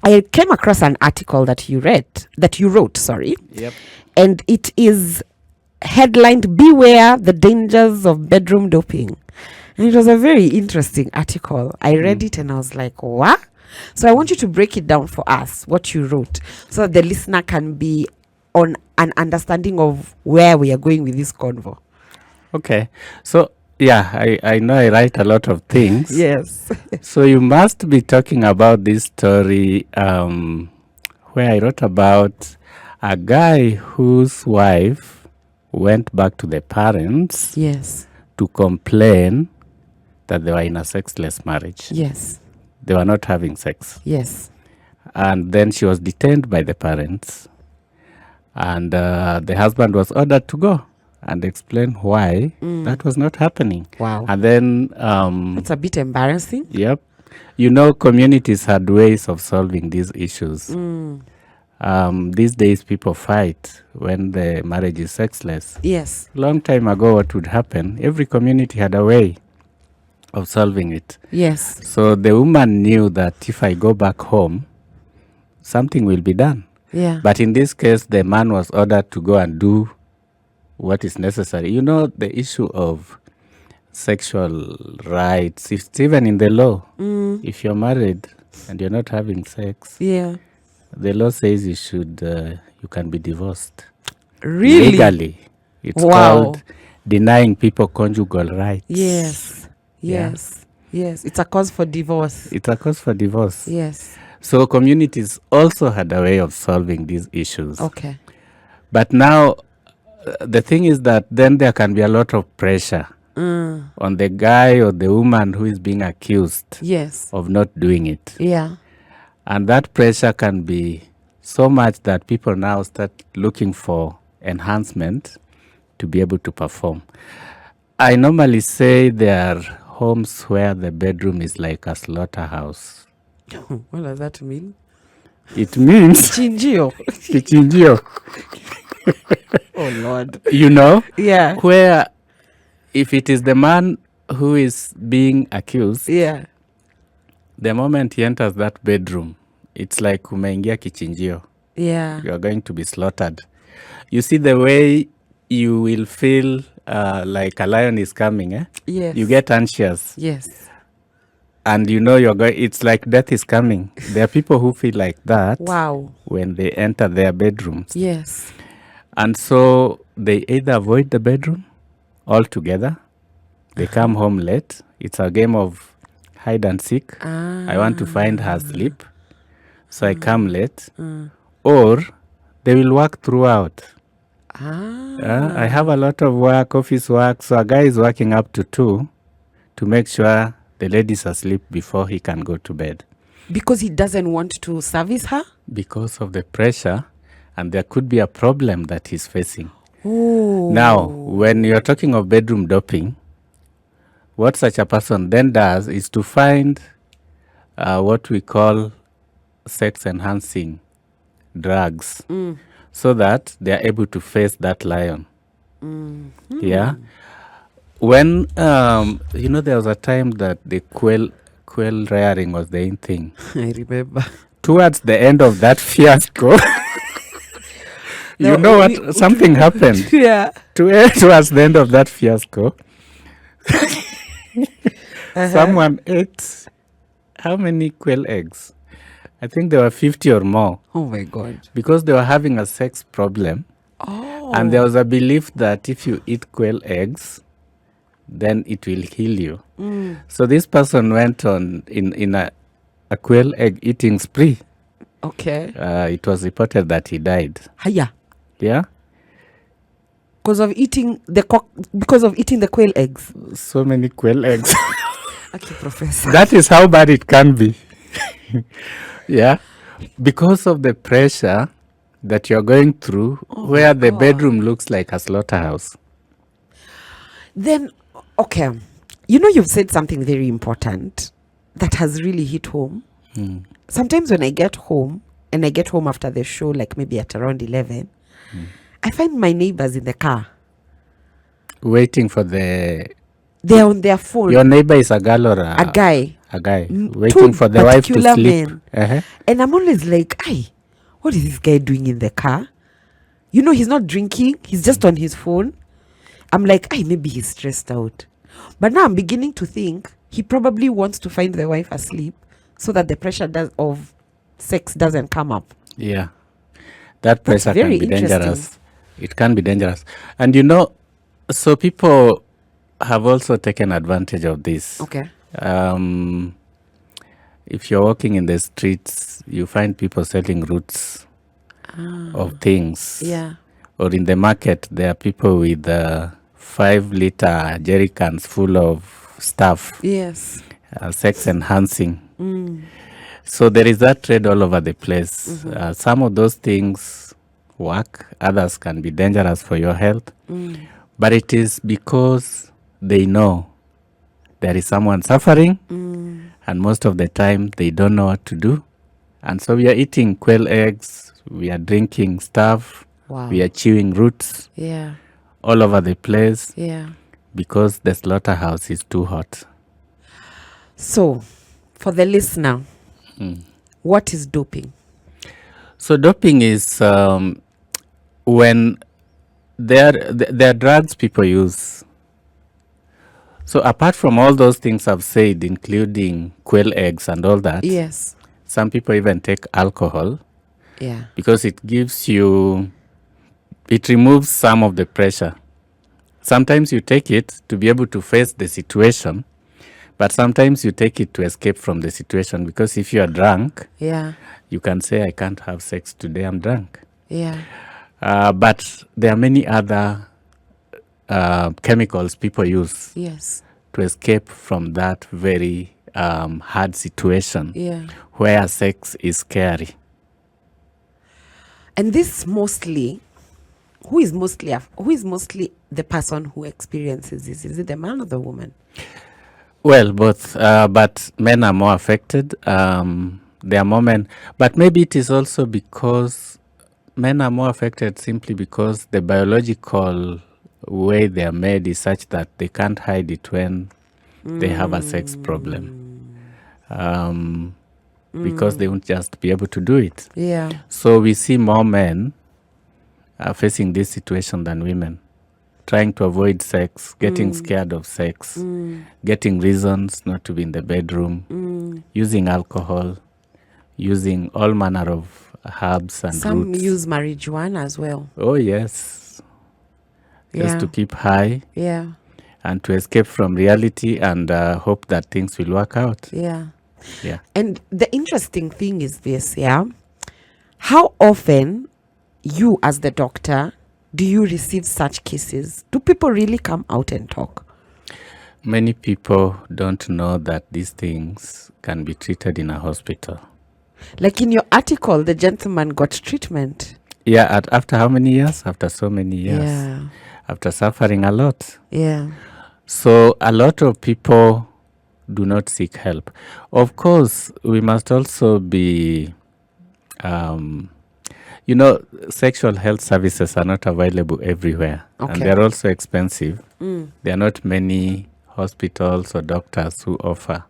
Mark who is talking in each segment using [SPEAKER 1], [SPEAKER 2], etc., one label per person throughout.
[SPEAKER 1] I came across an article that you wrote, sorry.
[SPEAKER 2] Yep.
[SPEAKER 1] And it is headlined, "Beware the Dangers of Bedroom Doping." And it was a very interesting article. I read it and I was like, what? So I want you to break it down for us, what you wrote, so that the listener can be on an understanding of where we are going with this convo.
[SPEAKER 2] Okay. So, yeah, I know I write a lot of things.
[SPEAKER 1] Yes.
[SPEAKER 2] So you must be talking about this story where I wrote about a guy whose wife went back to the parents
[SPEAKER 1] Yes.
[SPEAKER 2] to complain that they were in a sexless marriage.
[SPEAKER 1] Yes.
[SPEAKER 2] They were not having sex.
[SPEAKER 1] Yes.
[SPEAKER 2] And then she was detained by the parents. And the husband was ordered to go and explain why that was not happening.
[SPEAKER 1] Wow.
[SPEAKER 2] And then...
[SPEAKER 1] That's a bit embarrassing.
[SPEAKER 2] Yep. You know, communities had ways of solving these issues. These days, people fight when the marriage is sexless.
[SPEAKER 1] Yes.
[SPEAKER 2] Long time ago, what would happen? Every community had a way of solving it.
[SPEAKER 1] Yes.
[SPEAKER 2] So the woman knew that if I go back home, something will be done.
[SPEAKER 1] Yeah.
[SPEAKER 2] But in this case, the man was ordered to go and do what is necessary. You know, the issue of sexual rights, it's even in the law. If you're married and you're not having sex,
[SPEAKER 1] Yeah.
[SPEAKER 2] the law says you can be divorced.
[SPEAKER 1] Really?
[SPEAKER 2] Legally. It's
[SPEAKER 1] Wow.
[SPEAKER 2] called denying people conjugal rights.
[SPEAKER 1] Yes. Yes. Yes. It's a cause for divorce.
[SPEAKER 2] It's a cause for divorce.
[SPEAKER 1] Yes.
[SPEAKER 2] So communities also had a way of solving these issues.
[SPEAKER 1] Okay.
[SPEAKER 2] But now, the thing is that then there can be a lot of pressure on the guy or the woman who is being accused
[SPEAKER 1] Yes.
[SPEAKER 2] of not doing it.
[SPEAKER 1] Yeah.
[SPEAKER 2] And that pressure can be so much that people now start looking for enhancement to be able to perform. I normally say there are homes where the bedroom is like a slaughterhouse.
[SPEAKER 1] What does that mean?
[SPEAKER 2] It means
[SPEAKER 1] Chinjio.
[SPEAKER 2] kichinjio.
[SPEAKER 1] Oh Lord.
[SPEAKER 2] You know,
[SPEAKER 1] Yeah.
[SPEAKER 2] where if it is the man who is being accused,
[SPEAKER 1] Yeah.
[SPEAKER 2] the moment he enters that bedroom, it's like umeingia kichinjio.
[SPEAKER 1] Yeah.
[SPEAKER 2] You are going to be slaughtered. You see the way you will feel like a lion is coming, eh?
[SPEAKER 1] Yes.
[SPEAKER 2] You get anxious.
[SPEAKER 1] Yes.
[SPEAKER 2] And you know it's like death is coming. There are people who feel like that
[SPEAKER 1] Wow.
[SPEAKER 2] when they enter their bedrooms.
[SPEAKER 1] Yes.
[SPEAKER 2] And so they either avoid the bedroom altogether. They come home late. It's a game of hide and seek. I want to find her asleep, so I come late. Or they will work throughout. I have a lot of work, office work, so a guy is working up to 2 to make sure the lady's asleep before he can go to bed.
[SPEAKER 1] Because he doesn't want to service her?
[SPEAKER 2] Because of the pressure, and there could be a problem that he's facing.
[SPEAKER 1] Oh.
[SPEAKER 2] Now, when you're talking of bedroom doping, what such a person then does is to find what we call sex-enhancing drugs so that they are able to face that lion. Yeah. When, there was a time that the quail rearing was the in thing.
[SPEAKER 1] I remember.
[SPEAKER 2] Towards the end of that fiasco, something happened.
[SPEAKER 1] Yeah.
[SPEAKER 2] Towards the end of that fiasco, someone ate how many quail eggs? I think there were 50 or more.
[SPEAKER 1] Oh my God.
[SPEAKER 2] Because they were having a sex problem.
[SPEAKER 1] Oh.
[SPEAKER 2] And there was a belief that if you eat quail eggs, then it will heal you. So this person went on in a quail egg eating spree.
[SPEAKER 1] Okay.
[SPEAKER 2] It was reported that he died.
[SPEAKER 1] Hiya.
[SPEAKER 2] Yeah?
[SPEAKER 1] Because of eating the quail eggs.
[SPEAKER 2] So many quail eggs.
[SPEAKER 1] Okay, Professor.
[SPEAKER 2] That is how bad it can be. Yeah? Because of the pressure that you're going through, where the bedroom looks like a slaughterhouse.
[SPEAKER 1] Then, okay. You've said something very important that has really hit home. Sometimes when I get home, and I get home after the show, like maybe at around 11, I find my neighbors in the car.
[SPEAKER 2] Waiting for the...
[SPEAKER 1] They're on their phone.
[SPEAKER 2] Your neighbor is a girl or
[SPEAKER 1] a guy.
[SPEAKER 2] A guy
[SPEAKER 1] two
[SPEAKER 2] waiting for the wife to
[SPEAKER 1] particular
[SPEAKER 2] sleep.
[SPEAKER 1] men.
[SPEAKER 2] Uh-huh.
[SPEAKER 1] And I'm always like, what is this guy doing in the car? You know, he's not drinking. He's just on his phone. I'm like, maybe he's stressed out. But now I'm beginning to think he probably wants to find the wife asleep so that the pressure of sex doesn't come up.
[SPEAKER 2] Yeah. That pressure can
[SPEAKER 1] very
[SPEAKER 2] be
[SPEAKER 1] interesting.
[SPEAKER 2] dangerous. It can be dangerous. And you know, so people have also taken advantage of this.
[SPEAKER 1] Okay.
[SPEAKER 2] If you're walking in the streets, you find people selling roots of things.
[SPEAKER 1] Yeah.
[SPEAKER 2] Or in the market, there are people with 5-liter jerry cans full of stuff.
[SPEAKER 1] Yes.
[SPEAKER 2] Sex enhancing. So there is that trade all over the place. Some of those things work, others can be dangerous for your health. But it is because they know there is someone suffering, and most of the time they don't know what to do. And so we are eating quail eggs, we are drinking stuff, we are chewing roots all over the place because the slaughterhouse is too hot.
[SPEAKER 1] So, for the listener, what is doping?
[SPEAKER 2] So doping is when there are drugs people use. So apart from all those things I've said, including quail eggs and all that,
[SPEAKER 1] Yes.
[SPEAKER 2] some people even take alcohol
[SPEAKER 1] Yeah.
[SPEAKER 2] because it removes some of the pressure. Sometimes you take it to be able to face the situation, but sometimes you take it to escape from the situation, because if you are drunk, you can say, I can't have sex today, I'm drunk.
[SPEAKER 1] Yeah.
[SPEAKER 2] But there are many other chemicals people use to escape from that very hard situation where sex is scary.
[SPEAKER 1] And this mostly, who is mostly the person who experiences this? Is it the man or the woman?
[SPEAKER 2] Well, both, but men are more affected. There are more men, but maybe it is also because men are more affected simply because the biological way they are made is such that they can't hide it when they have a sex problem, because they won't just be able to do it.
[SPEAKER 1] Yeah.
[SPEAKER 2] So we see more men facing this situation than women, trying to avoid sex, getting scared of sex, getting reasons not to be in the bedroom, using alcohol, using all manner of herbs and
[SPEAKER 1] Some
[SPEAKER 2] roots.
[SPEAKER 1] use marijuana as well.
[SPEAKER 2] Oh, yes. Just to keep high.
[SPEAKER 1] Yeah.
[SPEAKER 2] And to escape from reality and hope that things will work out.
[SPEAKER 1] Yeah.
[SPEAKER 2] Yeah.
[SPEAKER 1] And the interesting thing is this, how often you as the doctor do you receive such cases? Do people really come out and talk?
[SPEAKER 2] Many people don't know that these things can be treated in a hospital.
[SPEAKER 1] Like in your article, the gentleman got treatment.
[SPEAKER 2] Yeah, after how many years? After so many years.
[SPEAKER 1] Yeah.
[SPEAKER 2] After suffering a lot.
[SPEAKER 1] Yeah.
[SPEAKER 2] So a lot of people do not seek help. Of course, we must also be, sexual health services are not available everywhere.
[SPEAKER 1] Okay.
[SPEAKER 2] And they're also expensive. There are not many hospitals or doctors who offer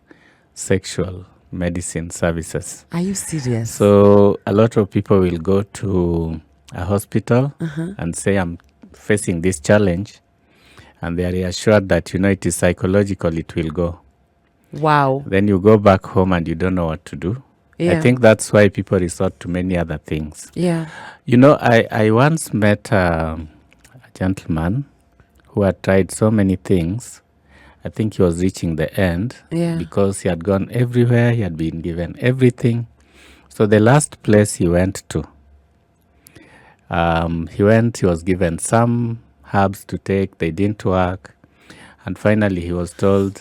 [SPEAKER 2] sexual medicine services.
[SPEAKER 1] Are you serious?
[SPEAKER 2] So a lot of people will go to a hospital and say, I'm facing this challenge. And they are reassured that, it is psychological, it will go.
[SPEAKER 1] Wow.
[SPEAKER 2] Then you go back home and you don't know what to do.
[SPEAKER 1] Yeah.
[SPEAKER 2] I think that's why people resort to many other things.
[SPEAKER 1] Yeah.
[SPEAKER 2] I once met a gentleman who had tried so many things. I think he was reaching the end because he had gone everywhere. He had been given everything. So the last place he went to, he was given some herbs to take. They didn't work. And finally he was told,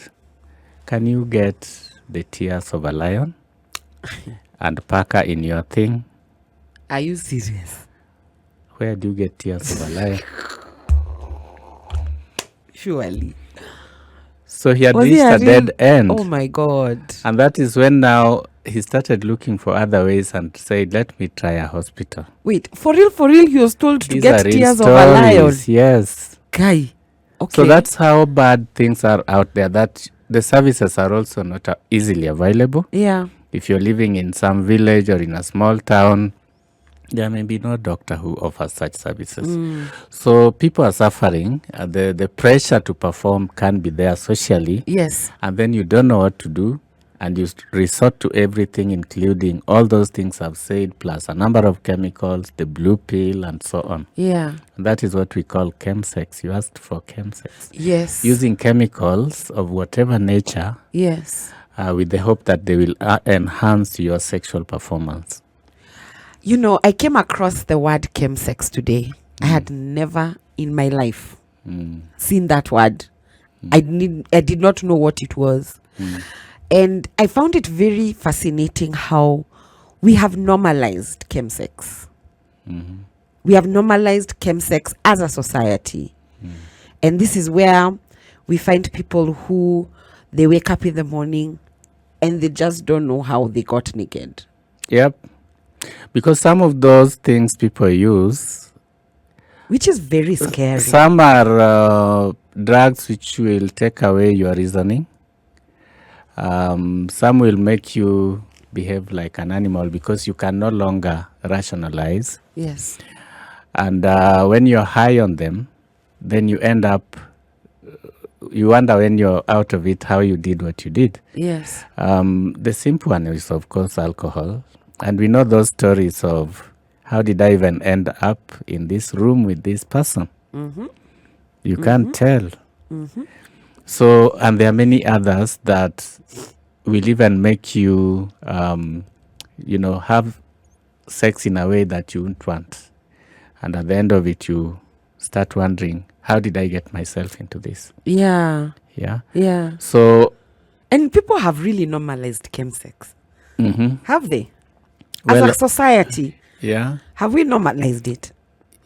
[SPEAKER 2] can you get the tears of a lion and pack her in your thing?
[SPEAKER 1] Are you serious?
[SPEAKER 2] Where do you get tears of a lion?
[SPEAKER 1] Surely.
[SPEAKER 2] So he had
[SPEAKER 1] Was
[SPEAKER 2] reached
[SPEAKER 1] he
[SPEAKER 2] a dead end.
[SPEAKER 1] Oh my God.
[SPEAKER 2] And that is when now he started looking for other ways and said, let me try a hospital.
[SPEAKER 1] Wait, for real, he was told to
[SPEAKER 2] These
[SPEAKER 1] get
[SPEAKER 2] are real
[SPEAKER 1] tears of a lion.
[SPEAKER 2] stories, yes.
[SPEAKER 1] Guy. Okay.
[SPEAKER 2] So that's how bad things are out there, that the services are also not easily available.
[SPEAKER 1] Yeah.
[SPEAKER 2] If you're living in some village or in a small town, there may be no doctor who offers such services. So people are suffering. The pressure to perform can be there socially.
[SPEAKER 1] Yes.
[SPEAKER 2] And then you don't know what to do. And you resort to everything, including all those things I've said, plus a number of chemicals, the blue pill, and so on.
[SPEAKER 1] Yeah.
[SPEAKER 2] And that is what we call chemsex. You asked for chemsex.
[SPEAKER 1] Yes.
[SPEAKER 2] Using chemicals of whatever nature,
[SPEAKER 1] Yes.
[SPEAKER 2] with the hope that they will enhance your sexual performance.
[SPEAKER 1] You know, I came across the word chemsex today. I had never in my life seen that word. I did not know what it was. And I found it very fascinating how we have normalized chemsex. We have normalized chemsex as a society. And this is where we find people who they wake up in the morning and they just don't know how they got naked.
[SPEAKER 2] Yep. Because some of those things people use,
[SPEAKER 1] which is very scary.
[SPEAKER 2] Some are drugs which will take away your reasoning. Some will make you behave like an animal because you can no longer rationalize.
[SPEAKER 1] Yes.
[SPEAKER 2] And when you're high on them, then you end up, you wonder when you're out of it how you did what you did.
[SPEAKER 1] Yes.
[SPEAKER 2] The simple one is, of course, alcohol. And we know those stories of how did I even end up in this room with this person? You can't tell. So, and there are many others that will even make you, have sex in a way that you wouldn't want. And at the end of it, you start wondering, how did I get myself into this?
[SPEAKER 1] Yeah.
[SPEAKER 2] Yeah.
[SPEAKER 1] Yeah.
[SPEAKER 2] So.
[SPEAKER 1] And people have really normalized chemsex. Have they?
[SPEAKER 2] Well,
[SPEAKER 1] as a society.
[SPEAKER 2] Yeah.
[SPEAKER 1] Have we normalized it?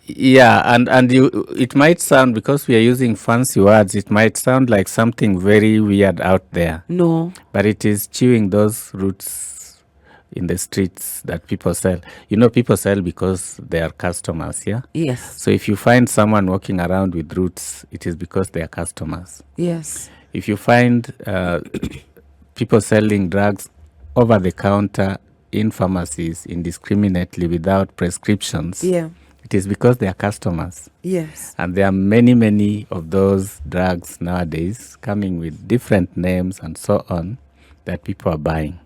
[SPEAKER 2] Yeah, and it might sound, because we are using fancy words, it might sound like something very weird out there.
[SPEAKER 1] No.
[SPEAKER 2] But it is chewing those roots in the streets that people sell. You know, people sell because they are customers, yeah?
[SPEAKER 1] Yes.
[SPEAKER 2] So if you find someone walking around with roots, it is because they are customers.
[SPEAKER 1] Yes.
[SPEAKER 2] If you find people selling drugs over the counter in pharmacies indiscriminately without prescriptions,
[SPEAKER 1] yeah,
[SPEAKER 2] it is because they are customers.
[SPEAKER 1] Yes.
[SPEAKER 2] And there are many, many of those drugs nowadays coming with different names and so on that people are buying.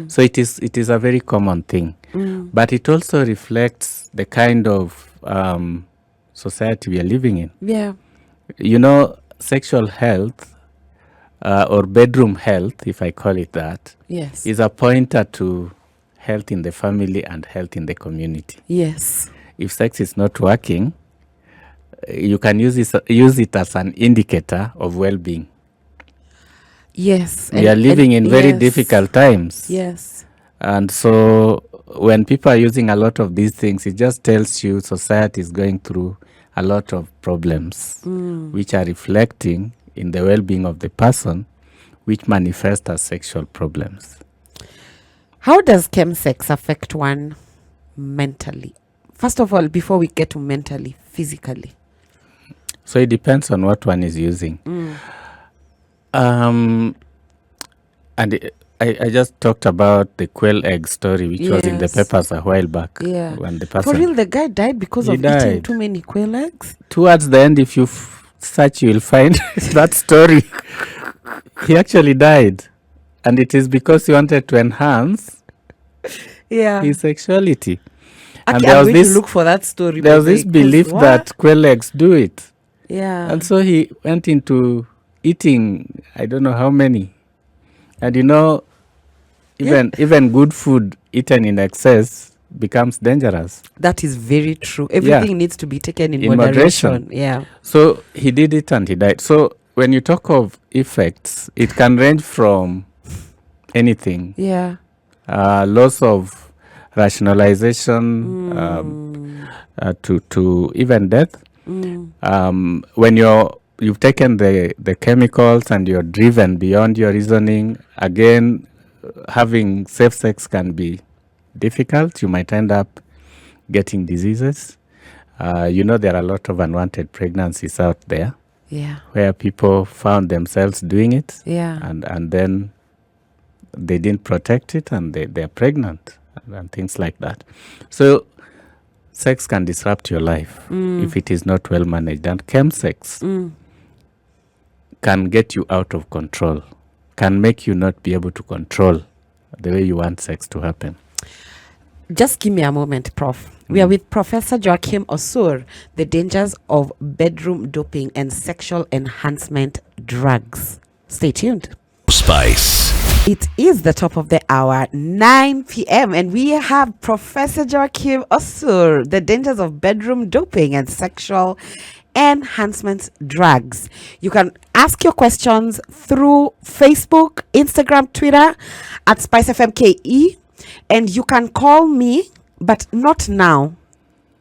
[SPEAKER 2] So it is a very common thing. But it also reflects the kind of society we are living in.
[SPEAKER 1] Yeah.
[SPEAKER 2] You know, sexual health or bedroom health, if I call it that,
[SPEAKER 1] yes,
[SPEAKER 2] is a pointer to health in the family and health in the community.
[SPEAKER 1] Yes.
[SPEAKER 2] If sex is not working, you can use it as an indicator of well-being.
[SPEAKER 1] Yes.
[SPEAKER 2] We are living in very difficult times.
[SPEAKER 1] Yes.
[SPEAKER 2] And so when people are using a lot of these things, it just tells you society is going through a lot of problems, which are reflecting in the well-being of the person, which manifest as sexual problems.
[SPEAKER 1] How does chemsex affect one mentally? First of all, before we get to mentally, physically.
[SPEAKER 2] So it depends on what one is using. And I just talked about the quail egg story, which was in the papers a while back.
[SPEAKER 1] Yeah.
[SPEAKER 2] When the person,
[SPEAKER 1] for real, the guy died because of eating too many quail eggs?
[SPEAKER 2] Towards the end, if you search, you will find that story. He actually died. And it is because he wanted to enhance his sexuality.
[SPEAKER 1] And there was this, to look for that story.
[SPEAKER 2] There was this belief that quail eggs do it.
[SPEAKER 1] Yeah.
[SPEAKER 2] And so he went into eating, I don't know how many. And you know, even good food eaten in excess becomes dangerous.
[SPEAKER 1] That is very true. Everything needs to be taken in moderation. Yeah.
[SPEAKER 2] So he did it and he died. So when you talk of effects, it can range from anything.
[SPEAKER 1] Yeah.
[SPEAKER 2] Loss of rationalization to even death. When you've taken the chemicals and you're driven beyond your reasoning, again, having safe sex can be difficult. You might end up getting diseases. There are a lot of unwanted pregnancies out there.
[SPEAKER 1] Yeah.
[SPEAKER 2] where people found themselves doing it,
[SPEAKER 1] Yeah.
[SPEAKER 2] and then they didn't protect it, and they're pregnant and things like that. So sex can disrupt your life if it is not well managed, and chemsex can get you out of control, can make you not be able to control the way you want sex to happen.
[SPEAKER 1] Just give me a moment, Prof. We are with Professor Joachim Osur, the dangers of bedroom doping and sexual enhancement drugs. Stay tuned.
[SPEAKER 3] Spice.
[SPEAKER 1] It is the top of the hour, 9 p.m., and we have Professor Joachim Osur, the dangers of bedroom doping and sexual enhancement drugs. You can ask your questions through Facebook, Instagram, Twitter at SpiceFM and you can call me, but not now.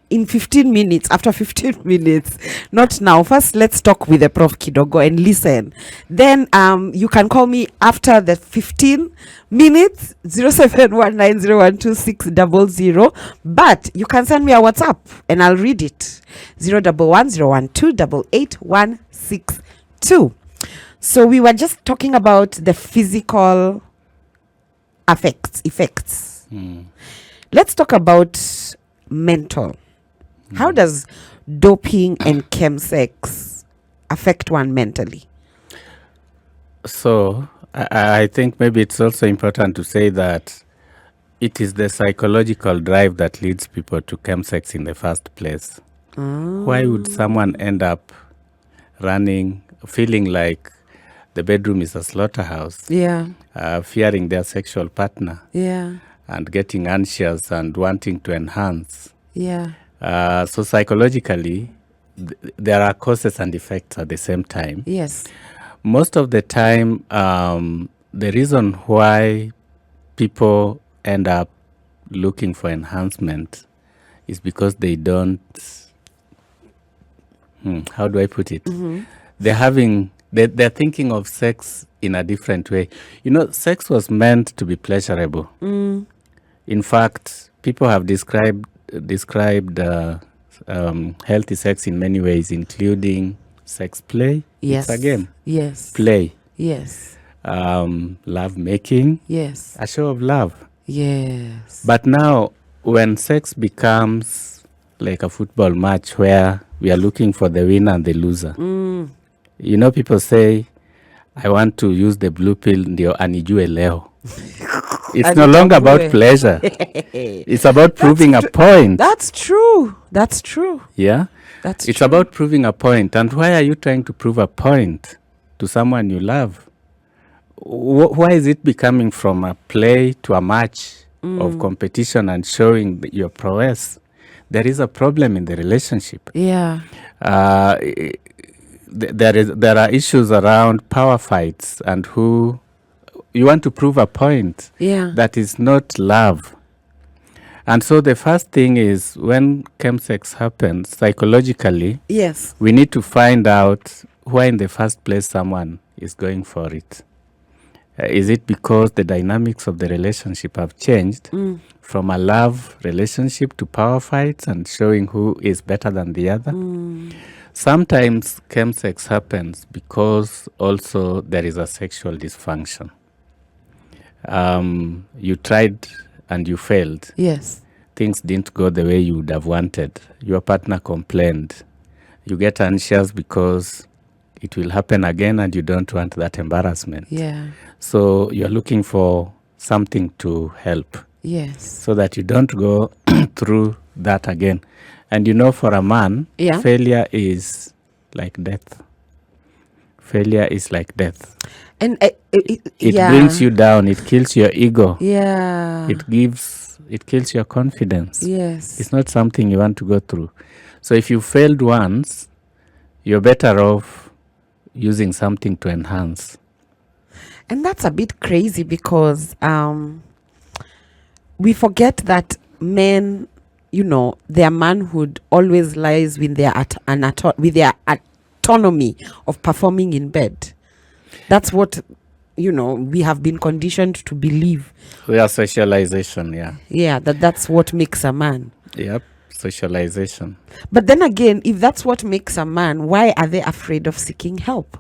[SPEAKER 1] In 15 minutes, after 15 minutes, not now. First, let's talk with the Prof Kidogo and listen. Then you can call me after the 15 minutes, 0719012600. But you can send me a WhatsApp and I'll read it. 011-012-88162. So we were just talking about the physical effects. Let's talk about mental. How does doping and chemsex affect one mentally?
[SPEAKER 2] So I think maybe it's also important to say that it is the psychological drive that leads people to chemsex in the first place. Why would someone end up feeling like the bedroom is a slaughterhouse, fearing their sexual partner, and getting anxious and wanting to enhance? So psychologically, there are causes and effects at the same time.
[SPEAKER 1] Yes.
[SPEAKER 2] Most of the time, the reason why people end up looking for enhancement is because they don't, how do I put it? They're thinking of sex in a different way. You know, sex was meant to be pleasurable. In fact, people have described healthy sex in many ways, including sex play.
[SPEAKER 1] Yes.
[SPEAKER 2] It's a game.
[SPEAKER 1] Yes.
[SPEAKER 2] Play.
[SPEAKER 1] Yes.
[SPEAKER 2] Love making.
[SPEAKER 1] Yes.
[SPEAKER 2] A show of love.
[SPEAKER 1] Yes.
[SPEAKER 2] But now, when sex becomes like a football match where we are looking for the winner and the loser, you know, people say, I want to use the blue pill ndio anijue leo. It's no longer about pleasure. It's about proving a point.
[SPEAKER 1] That's true. That's true.
[SPEAKER 2] Yeah? It's about proving a point. And why are you trying to prove a point to someone you love? Why is it becoming from a play to a match of competition and showing your prowess? There is a problem in the relationship.
[SPEAKER 1] Yeah.
[SPEAKER 2] There are issues around power fights and who you want to prove a point that is not love. And so the first thing is when chemsex happens psychologically, we need to find out why in the first place someone is going for it. Is it because the dynamics of the relationship have changed from a love relationship to power fights and showing who is better than the other? Sometimes chemsex happens because also there is a sexual dysfunction. You tried and you failed.
[SPEAKER 1] Yes.
[SPEAKER 2] Things didn't go the way you would have wanted. Your partner complained. You get anxious because it will happen again and you don't want that embarrassment.
[SPEAKER 1] Yeah.
[SPEAKER 2] So you're looking for something to help.
[SPEAKER 1] Yes.
[SPEAKER 2] So that you don't go through that again. And you know, for a man, failure is like death. Failure is like death.
[SPEAKER 1] And
[SPEAKER 2] it brings you down. It kills your ego.
[SPEAKER 1] Yeah.
[SPEAKER 2] It kills your confidence.
[SPEAKER 1] Yes.
[SPEAKER 2] It's not something you want to go through. So if you failed once, you're better off using something to enhance.
[SPEAKER 1] And that's a bit crazy because we forget that men, you know, their manhood always lies with their autonomy of performing in bed. That's what, you know, we have been conditioned to believe.
[SPEAKER 2] Yeah, socialization, yeah.
[SPEAKER 1] Yeah, that's what makes a man.
[SPEAKER 2] Yep. socialization.
[SPEAKER 1] But then again, if that's what makes a man, why are they afraid of seeking help?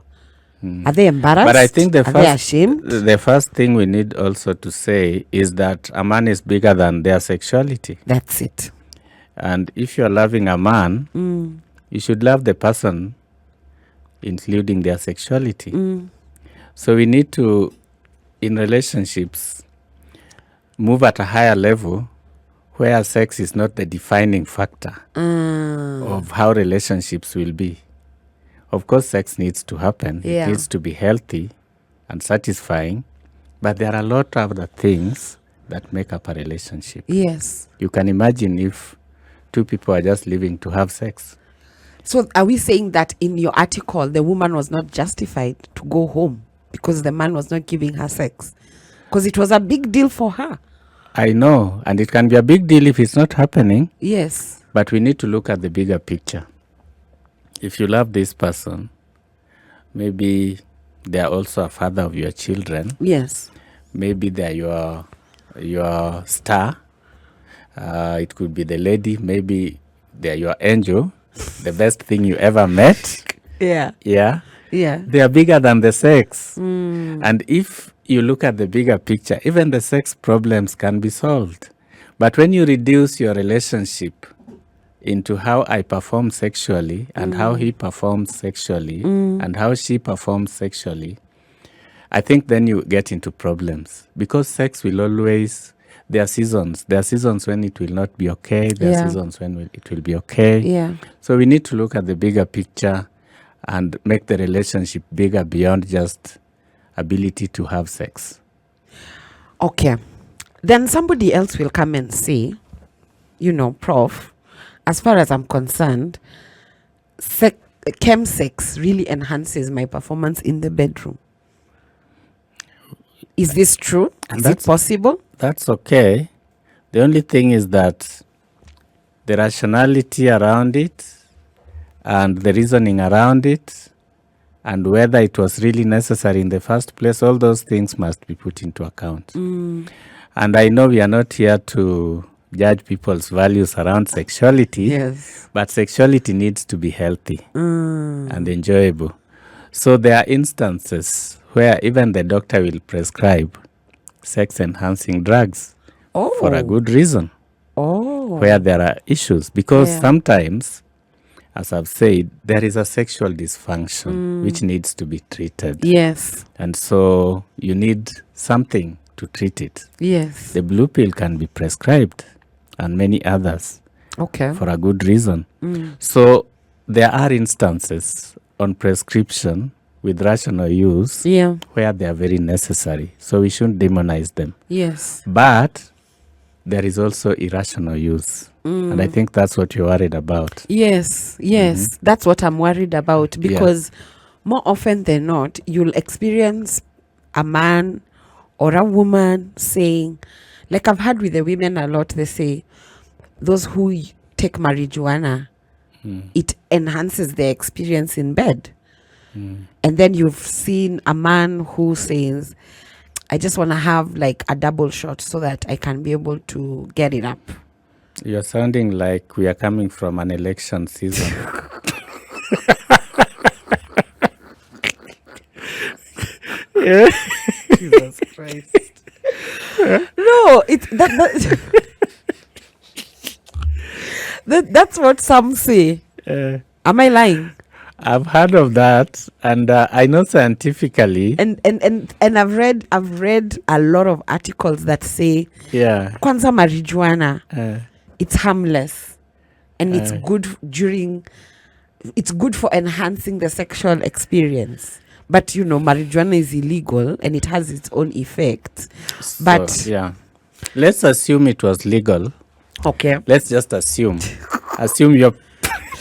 [SPEAKER 1] Are they embarrassed?
[SPEAKER 2] But I think
[SPEAKER 1] they ashamed?
[SPEAKER 2] the first thing we need also to say is that a man is bigger than their sexuality.
[SPEAKER 1] That's it.
[SPEAKER 2] And if you're loving a man, you should love the person, including their sexuality. So we need to, in relationships, move at a higher level where sex is not the defining factor of how relationships will be. Of course, sex needs to happen.
[SPEAKER 1] Yeah.
[SPEAKER 2] It needs to be healthy and satisfying. But there are a lot of other things that make up a relationship.
[SPEAKER 1] Yes.
[SPEAKER 2] You can imagine if two people are just living to have sex.
[SPEAKER 1] So are we saying that in your article, the woman was not justified to go home because the man was not giving her sex? Because it was a big deal for her.
[SPEAKER 2] I know, and it can be a big deal if it's not happening.
[SPEAKER 1] Yes.
[SPEAKER 2] But we need to look at the bigger picture. If you love this person, maybe they are also a father of your children.
[SPEAKER 1] Yes.
[SPEAKER 2] Maybe they are your star. It could be the lady. Maybe they are your angel, the best thing you ever met.
[SPEAKER 1] Yeah.
[SPEAKER 2] Yeah.
[SPEAKER 1] Yeah.
[SPEAKER 2] They are bigger than the sex. And if you look at the bigger picture, even the sex problems can be solved. But when you reduce your relationship into how I perform sexually and how he performs sexually and how she performs sexually, I think then you get into problems. Because sex will always, there are seasons. There are seasons when it will not be okay. There are seasons when it will be okay.
[SPEAKER 1] Yeah.
[SPEAKER 2] So we need to look at the bigger picture and make the relationship bigger beyond just ability to have sex.
[SPEAKER 1] Okay. Then somebody else will come and say, Prof, as far as I'm concerned, chem sex really enhances my performance in the bedroom. Is this true? Is it possible?
[SPEAKER 2] That's okay. The only thing is that the rationality around it and the reasoning around it and whether it was really necessary in the first place, all those things must be put into account. And I know we are not here to judge people's values around sexuality,
[SPEAKER 1] Yes.
[SPEAKER 2] but sexuality needs to be healthy and enjoyable. So there are instances where even the doctor will prescribe sex-enhancing drugs for a good reason, where there are issues. Because sometimes, as I've said, there is a sexual dysfunction which needs to be treated.
[SPEAKER 1] Yes.
[SPEAKER 2] And so you need something to treat it.
[SPEAKER 1] Yes.
[SPEAKER 2] The blue pill can be prescribed and many others for a good reason. So there are instances on prescription with rational use where they are very necessary. So we shouldn't demonize them.
[SPEAKER 1] Yes.
[SPEAKER 2] But there is also irrational use. And I think that's what you're worried about.
[SPEAKER 1] Yes. Yes. That's what I'm worried about, because more often than not, you'll experience a man or a woman saying, like I've had with the women a lot, they say, those who take marijuana, it enhances their experience in bed. And then you've seen a man who says, I just want to have like a double shot so that I can be able to get it up.
[SPEAKER 2] You're sounding like we are coming from an election season.
[SPEAKER 1] Jesus Christ. No, it's that's what some say. Am I lying?
[SPEAKER 2] I've heard of that, and I know scientifically.
[SPEAKER 1] And I've read a lot of articles that say, kwanza marijuana, it's harmless, and it's good it's good for enhancing the sexual experience. But marijuana is illegal and it has its own effects.
[SPEAKER 2] So,
[SPEAKER 1] but
[SPEAKER 2] let's assume it was legal.
[SPEAKER 1] Okay.
[SPEAKER 2] Let's just assume your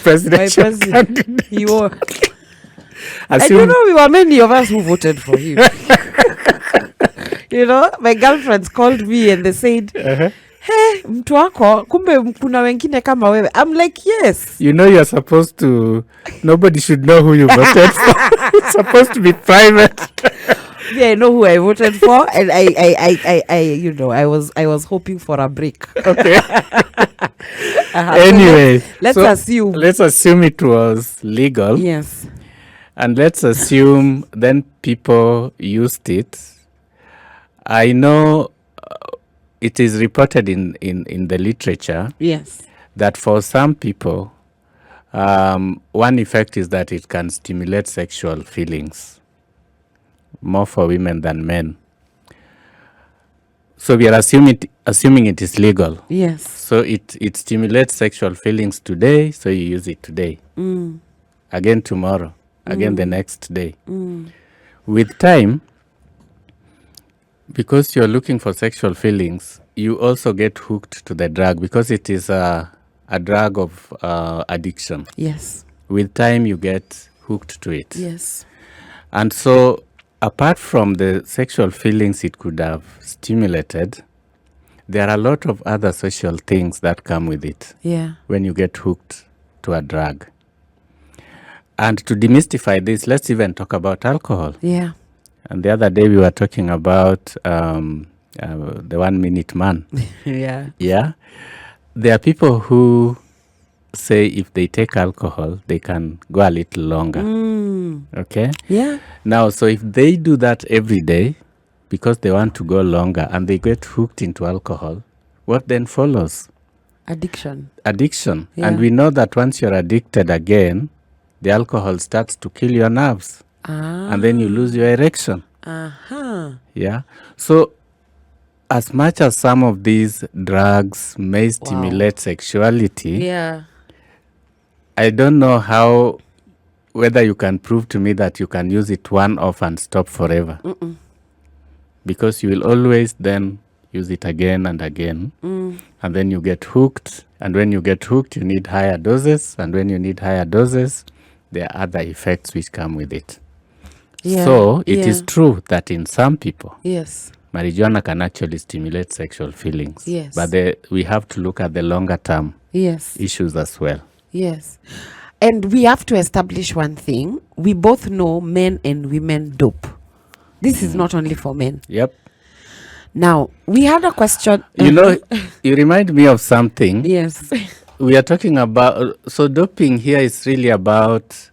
[SPEAKER 2] presidential candidate.
[SPEAKER 1] I don't know, we were many of us who voted for him. My girlfriends called me and they said, hey, mtu wako, kumbe kuna wengine kama wewe. I'm like, yes.
[SPEAKER 2] You're supposed to, nobody should know who you voted for. It's supposed to be private.
[SPEAKER 1] Yeah, I know who I voted for, and I was hoping for a break.
[SPEAKER 2] Okay. Anyway,
[SPEAKER 1] let's
[SPEAKER 2] so
[SPEAKER 1] assume.
[SPEAKER 2] let's assume it was legal.
[SPEAKER 1] Yes.
[SPEAKER 2] And let's assume then people used it. I know it is reported in the literature
[SPEAKER 1] Yes.
[SPEAKER 2] that for some people, one effect is that it can stimulate sexual feelings more for women than men. So we are assuming it is legal.
[SPEAKER 1] Yes.
[SPEAKER 2] So it stimulates sexual feelings today, so you use it today. Again tomorrow, again the next day. With time, because you're looking for sexual feelings, you also get hooked to the drug because it is a drug of addiction.
[SPEAKER 1] Yes.
[SPEAKER 2] With time, you get hooked to it.
[SPEAKER 1] Yes.
[SPEAKER 2] And so, apart from the sexual feelings it could have stimulated, there are a lot of other social things that come with it.
[SPEAKER 1] Yeah.
[SPEAKER 2] When you get hooked to a drug. And to demystify this, let's even talk about alcohol.
[SPEAKER 1] Yeah.
[SPEAKER 2] And the other day we were talking about the 1 minute man.
[SPEAKER 1] Yeah.
[SPEAKER 2] Yeah. There are people who say if they take alcohol, they can go a little longer. Okay?
[SPEAKER 1] Yeah.
[SPEAKER 2] Now, so if they do that every day because they want to go longer and they get hooked into alcohol, what then follows?
[SPEAKER 1] Addiction.
[SPEAKER 2] Addiction.
[SPEAKER 1] Yeah.
[SPEAKER 2] And we know that once you're addicted again, the alcohol starts to kill your nerves. And then you lose your erection. Yeah. So as much as some of these drugs may stimulate sexuality,
[SPEAKER 1] Yeah.
[SPEAKER 2] I don't know whether you can prove to me that you can use it one off and stop forever. Because you will always then use it again and again. And then you get hooked. And when you get hooked, you need higher doses. And when you need higher doses, there are other effects which come with it.
[SPEAKER 1] Yeah.
[SPEAKER 2] So it is true that in some people,
[SPEAKER 1] Yes.
[SPEAKER 2] marijuana can actually stimulate sexual feelings.
[SPEAKER 1] Yes.
[SPEAKER 2] But we have to look at the longer term
[SPEAKER 1] Yes.
[SPEAKER 2] issues as well.
[SPEAKER 1] Yes. And we have to establish one thing. We both know men and women dope. This is not only for men.
[SPEAKER 2] Yep.
[SPEAKER 1] Now, we had a question.
[SPEAKER 2] You know, you remind me of something.
[SPEAKER 1] Yes.
[SPEAKER 2] We are talking about, so doping here is really about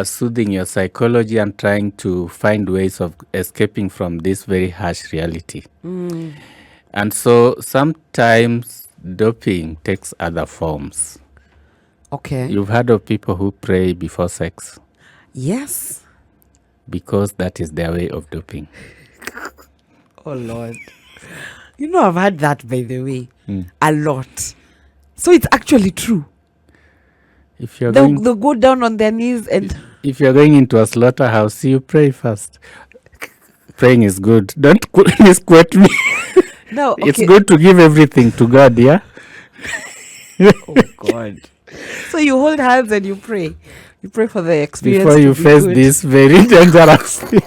[SPEAKER 2] soothing your psychology and trying to find ways of escaping from this very harsh reality. And so sometimes doping takes other forms.
[SPEAKER 1] Okay.
[SPEAKER 2] You've heard of people who pray before sex
[SPEAKER 1] Yes.
[SPEAKER 2] because that is their way of doping.
[SPEAKER 1] Oh, Lord. You know, I've had that, by the way, a lot. So it's actually true.
[SPEAKER 2] If you're
[SPEAKER 1] They'll
[SPEAKER 2] going,
[SPEAKER 1] go down on their knees and...
[SPEAKER 2] if you're going into a slaughterhouse, you pray first. Praying is good. Don't misquote me.
[SPEAKER 1] No, okay.
[SPEAKER 2] It's good to give everything to God, yeah?
[SPEAKER 1] Oh, God. So you hold hands and you pray. You pray for the experience
[SPEAKER 2] Before you
[SPEAKER 1] to be
[SPEAKER 2] face
[SPEAKER 1] good.
[SPEAKER 2] this very dangerous thing.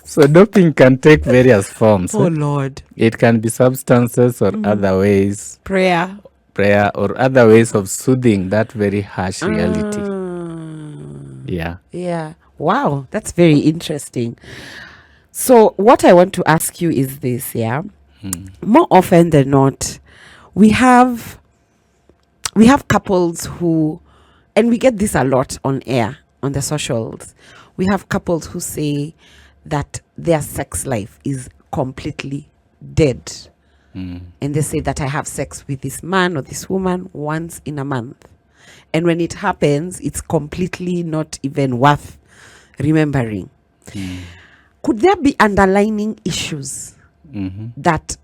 [SPEAKER 2] So doping can take various forms.
[SPEAKER 1] Oh, Lord.
[SPEAKER 2] It can be substances or other ways,
[SPEAKER 1] Prayer.
[SPEAKER 2] or other ways of soothing that very harsh reality. Yeah.
[SPEAKER 1] Yeah. Wow. That's very interesting. So what I want to ask you is this, yeah? More often than not, we have couples who, and we get this a lot on air, on the socials. We have couples who say that their sex life is completely dead. And they say that I have sex with this man or this woman once in a month. And when it happens, it's completely not even worth remembering. Could there be underlying issues that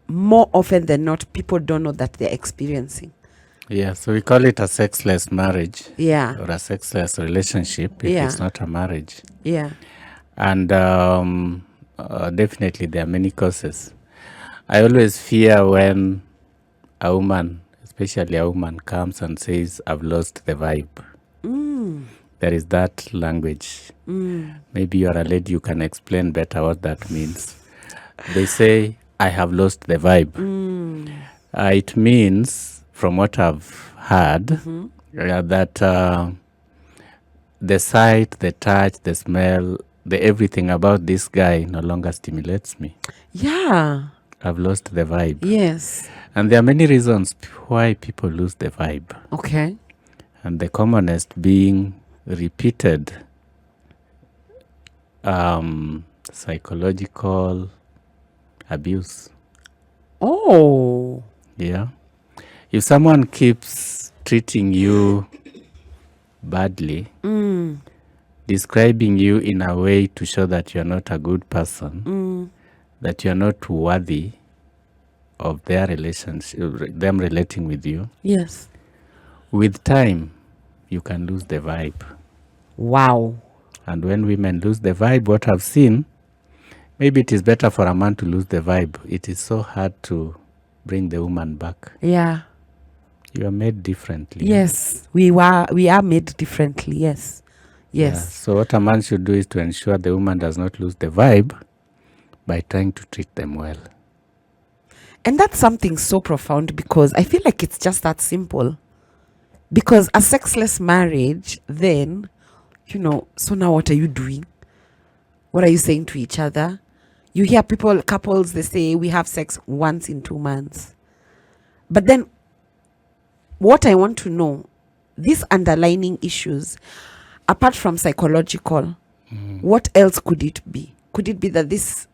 [SPEAKER 1] more often than not people don't know that they're experiencing?
[SPEAKER 2] Yeah, so we call it a sexless marriage.
[SPEAKER 1] Yeah.
[SPEAKER 2] Or a sexless relationship if it's not a marriage.
[SPEAKER 1] Yeah.
[SPEAKER 2] And definitely there are many causes. I always fear when a woman, especially a woman, comes and says, I've lost the vibe. There is that language. Maybe you're a lady, you can explain better what that means. They say, I have lost the vibe. It means, from what I've heard, that the sight, the touch, the smell, the everything about this guy no longer stimulates me.
[SPEAKER 1] Yeah.
[SPEAKER 2] I've lost the vibe.
[SPEAKER 1] Yes.
[SPEAKER 2] And there are many reasons why people lose the vibe.
[SPEAKER 1] Okay.
[SPEAKER 2] And the commonest being repeated psychological abuse.
[SPEAKER 1] Oh.
[SPEAKER 2] Yeah. If someone keeps treating you badly, describing you in a way to show that you're not a good person, that you're not worthy of their relationship, them relating with you,
[SPEAKER 1] Yes.
[SPEAKER 2] with time, you can lose the vibe.
[SPEAKER 1] Wow.
[SPEAKER 2] And when women lose the vibe, what I've seen, maybe it is better for a man to lose the vibe. It is so hard to bring the woman back.
[SPEAKER 1] Yeah.
[SPEAKER 2] You are made differently.
[SPEAKER 1] Yes. We are made differently. Yes.
[SPEAKER 2] Yeah.
[SPEAKER 1] Yes.
[SPEAKER 2] So what a man should do is to ensure the woman does not lose the vibe by trying to treat them well.
[SPEAKER 1] And that's something so profound, because I feel like it's just that simple. Because a sexless marriage, then, so now what are you doing? What are you saying to each other? You hear couples, they say we have sex once in 2 months. But then what I want to know, these underlying issues, apart from psychological, what else could it be? Could it be that this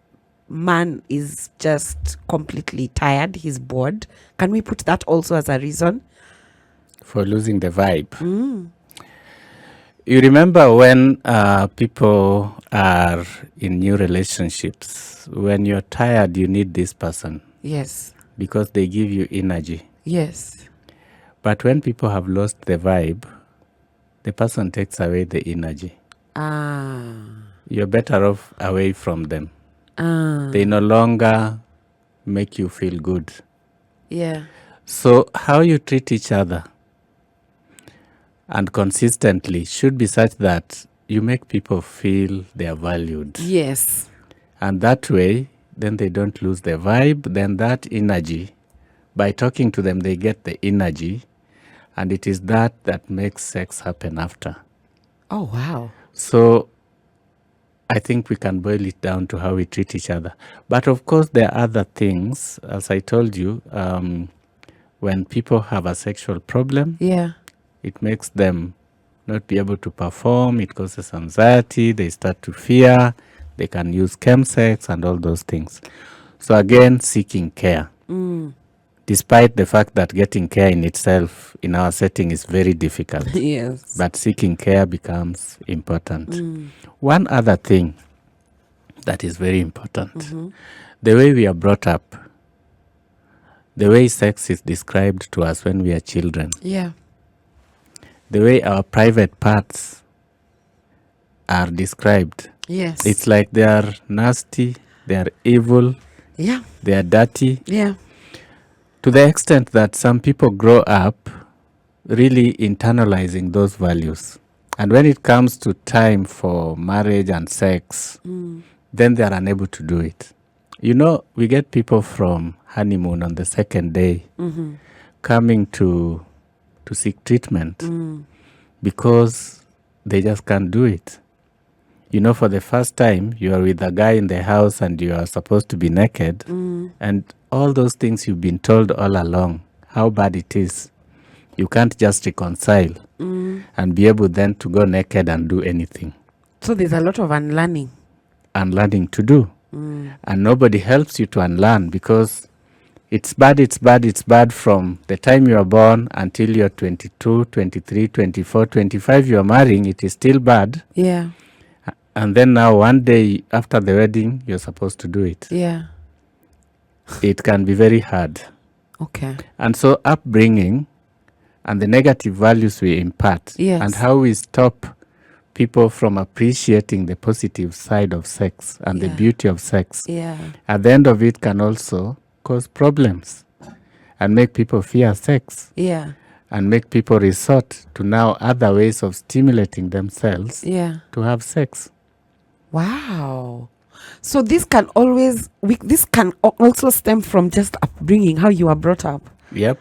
[SPEAKER 1] man is just completely tired, he's bored? Can we put that also as a reason
[SPEAKER 2] for losing the vibe? You remember when people are in new relationships, when you're tired, you need this person.
[SPEAKER 1] Yes.
[SPEAKER 2] Because they give you energy.
[SPEAKER 1] Yes.
[SPEAKER 2] But when people have lost the vibe, the person takes away the energy. You're better off away from them. They no longer make you feel good.
[SPEAKER 1] Yeah.
[SPEAKER 2] So how you treat each other and consistently should be such that you make people feel they are valued.
[SPEAKER 1] Yes.
[SPEAKER 2] And that way, then they don't lose their vibe. Then that energy, by talking to them, they get the energy. And it is that makes sex happen after.
[SPEAKER 1] Oh, wow.
[SPEAKER 2] So I think we can boil it down to how we treat each other. But of course, there are other things. As I told you, when people have a sexual problem, it makes them not be able to perform. It causes anxiety. They start to fear. They can use chem sex and all those things. So again, seeking care. Despite the fact that getting care in itself in our setting is very difficult.
[SPEAKER 1] Yes.
[SPEAKER 2] But seeking care becomes important. One other thing that is very important, the way we are brought up, the way sex is described to us when we are children.
[SPEAKER 1] Yeah.
[SPEAKER 2] The way our private parts are described.
[SPEAKER 1] Yes.
[SPEAKER 2] It's like they are nasty, they are evil, they are dirty.
[SPEAKER 1] Yeah.
[SPEAKER 2] To the extent that some people grow up really internalizing those values. And when it comes to time for marriage and sex, then they are unable to do it. We get people from honeymoon on the second day coming to seek treatment because they just can't do it. For the first time, you are with a guy in the house and you are supposed to be naked. And all those things you've been told all along, how bad it is. You can't just reconcile and be able then to go naked and do anything.
[SPEAKER 1] So there's a lot of unlearning.
[SPEAKER 2] Unlearning to do. And nobody helps you to unlearn because it's bad from the time you are born until you're 22, 23, 24, 25, you're marrying, it is still bad.
[SPEAKER 1] Yeah.
[SPEAKER 2] And then now one day after the wedding, you're supposed to do it.
[SPEAKER 1] Yeah.
[SPEAKER 2] It can be very hard.
[SPEAKER 1] Okay.
[SPEAKER 2] And so upbringing and the negative values we impart and how we stop people from appreciating the positive side of sex and the beauty of sex, at the end of it can also cause problems and make people fear sex and make people resort to now other ways of stimulating themselves to have sex.
[SPEAKER 1] Wow. So this can also stem from just upbringing, how you are brought up.
[SPEAKER 2] Yep.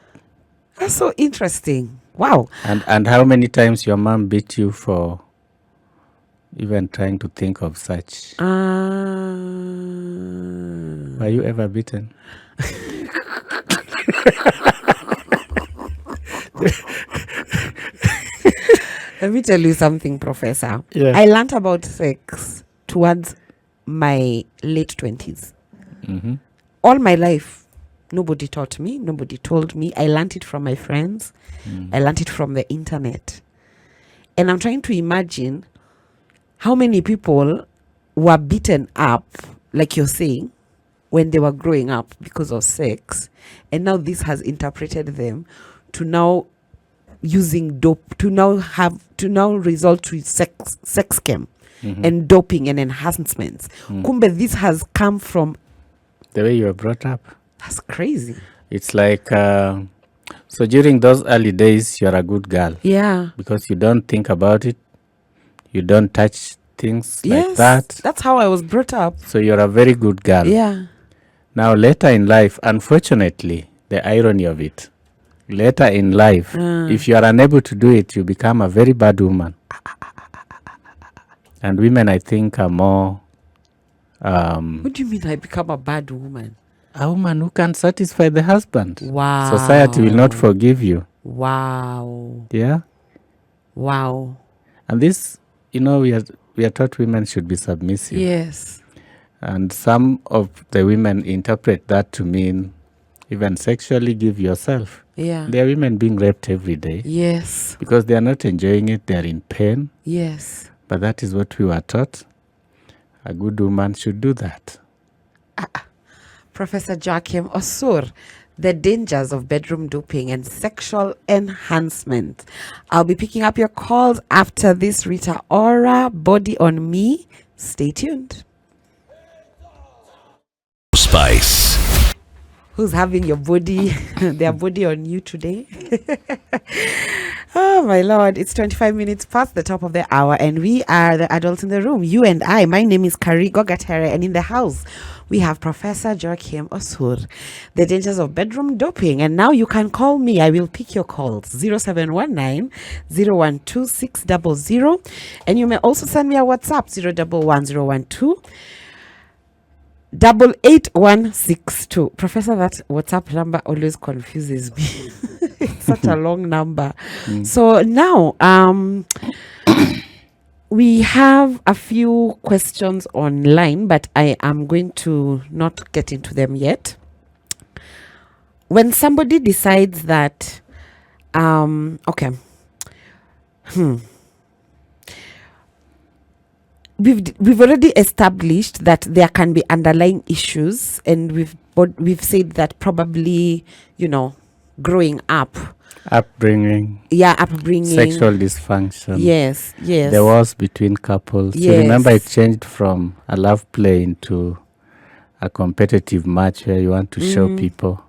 [SPEAKER 1] That's so interesting. Wow.
[SPEAKER 2] And how many times your mom beat you for even trying to think of such? Were you ever beaten?
[SPEAKER 1] Let me tell you something, Professor.
[SPEAKER 2] Yeah.
[SPEAKER 1] I learned about sex towards my late 20s.
[SPEAKER 2] Mm-hmm.
[SPEAKER 1] All my life, nobody taught me, nobody told me. I learned it from my friends. I learned it from the internet. And I'm trying to imagine how many people were beaten up, like you're saying, when they were growing up because of sex. And now this has interpreted them to now using dope, to now result to sex chem and doping and enhancements. Kumbe, this has come from
[SPEAKER 2] The way you were brought up.
[SPEAKER 1] That's crazy.
[SPEAKER 2] It's like, so during those early days, you're a good girl.
[SPEAKER 1] Yeah.
[SPEAKER 2] Because you don't think about it. You don't touch things
[SPEAKER 1] Yes,
[SPEAKER 2] like that.
[SPEAKER 1] that's how I was brought up.
[SPEAKER 2] So you're a very good girl.
[SPEAKER 1] Yeah.
[SPEAKER 2] Now, later in life, unfortunately, the irony of it, later in life, if you are unable to do it, you become a very bad woman. And women, I think, are more...
[SPEAKER 1] What do you mean I become a bad woman?
[SPEAKER 2] a woman who can satisfy the husband.
[SPEAKER 1] Wow.
[SPEAKER 2] Society will not forgive you.
[SPEAKER 1] Wow.
[SPEAKER 2] Yeah.
[SPEAKER 1] Wow.
[SPEAKER 2] And this, we are taught women should be submissive.
[SPEAKER 1] Yes.
[SPEAKER 2] And some of the women interpret that to mean even sexually give yourself.
[SPEAKER 1] Yeah.
[SPEAKER 2] There are women being raped every day.
[SPEAKER 1] Yes.
[SPEAKER 2] Because they are not enjoying it, they are in pain.
[SPEAKER 1] Yes.
[SPEAKER 2] But that is what we were taught. A good woman should do that.
[SPEAKER 1] Professor Joachim Osur, the dangers of bedroom doping and sexual enhancement. I'll be picking up your calls after this. Rita Ora, Body on Me. Stay tuned.
[SPEAKER 3] Spice.
[SPEAKER 1] Who's having your body, their body on you today? Oh, my Lord. It's 25 minutes past the top of the hour, and we are the adults in the room. You and I. My name is Kari Gogatere, and in the house, we have Professor Joachim Osur, the dangers of bedroom doping. And now you can call me. I will pick your calls, 0719 012 600. And you may also send me a WhatsApp, 011 88162. Professor, that WhatsApp number always confuses me. It's such a long number. So now we have a few questions online, but I am going to not get into them yet. When somebody decides that We've already established that there can be underlying issues, and we've said that probably, growing up,
[SPEAKER 2] Upbringing, sexual dysfunction.
[SPEAKER 1] Yes.
[SPEAKER 2] There was between couples.
[SPEAKER 1] Yes.
[SPEAKER 2] So remember, it changed from a love play into a competitive match where you want to show people